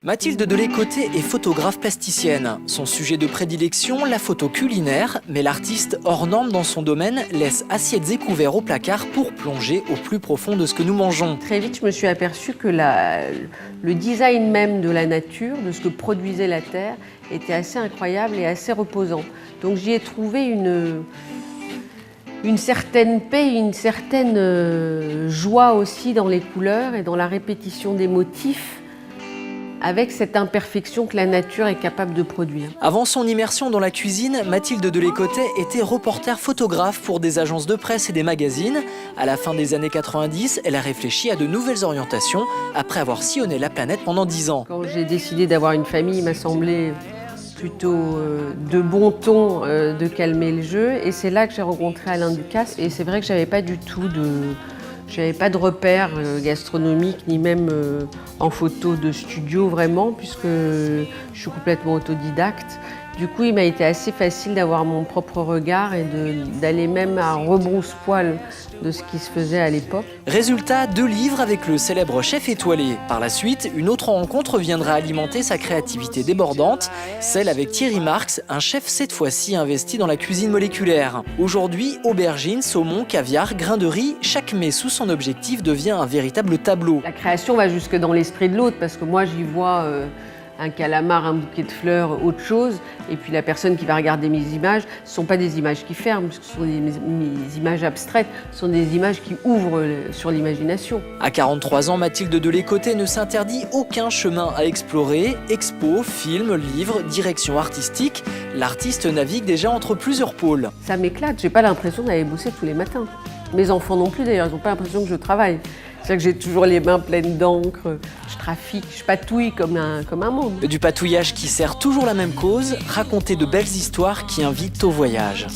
Mathilde Delécoté est photographe plasticienne. Son sujet de prédilection, la photo culinaire, mais l'artiste hors norme dans son domaine laisse assiettes et couverts au placard pour plonger au plus profond de ce que nous mangeons. Très vite, je me suis aperçue que le design même de la nature, de ce que produisait la terre, était assez incroyable et assez reposant. Donc j'y ai trouvé une certaine paix, une certaine joie aussi dans les couleurs et dans la répétition des motifs, avec cette imperfection que la nature est capable de produire. Avant son immersion dans la cuisine, Mathilde Delécoté était reporter photographe pour des agences de presse et des magazines. À la fin des années 90, elle a réfléchi à de nouvelles orientations après avoir sillonné la planète pendant 10 ans. Quand j'ai décidé d'avoir une famille, il m'a semblé plutôt de bon ton de calmer le jeu. Et c'est là que j'ai rencontré Alain Ducasse. Et c'est vrai que j'avais pas du tout de repères gastronomiques, ni même en photo de studio vraiment, puisque je suis complètement autodidacte. Du coup, il m'a été assez facile d'avoir mon propre regard et d'aller même à rebrousse-poil de ce qui se faisait à l'époque. Résultat, 2 livres avec le célèbre chef étoilé. Par la suite, une autre rencontre viendra alimenter sa créativité débordante, celle avec Thierry Marx, un chef cette fois-ci investi dans la cuisine moléculaire. Aujourd'hui, aubergines, saumon, caviar, grains de riz, chaque mets sous son objectif devient un véritable tableau. La création va jusque dans l'esprit de l'autre, parce que moi j'y vois un calamar, un bouquet de fleurs, autre chose. Et puis la personne qui va regarder mes images, ce ne sont pas des images qui ferment, ce sont des images abstraites, ce sont des images qui ouvrent sur l'imagination. À 43 ans, Mathilde Delécoté ne s'interdit aucun chemin à explorer. Expo, films, livres, direction artistique. L'artiste navigue déjà entre plusieurs pôles. Ça m'éclate, j'ai pas l'impression d'aller bosser tous les matins. Mes enfants non plus d'ailleurs, ils n'ont pas l'impression que je travaille. C'est-à-dire que j'ai toujours les mains pleines d'encre, je trafique, je patouille comme un môme. Du patouillage qui sert toujours la même cause, raconter de belles histoires qui invitent au voyage.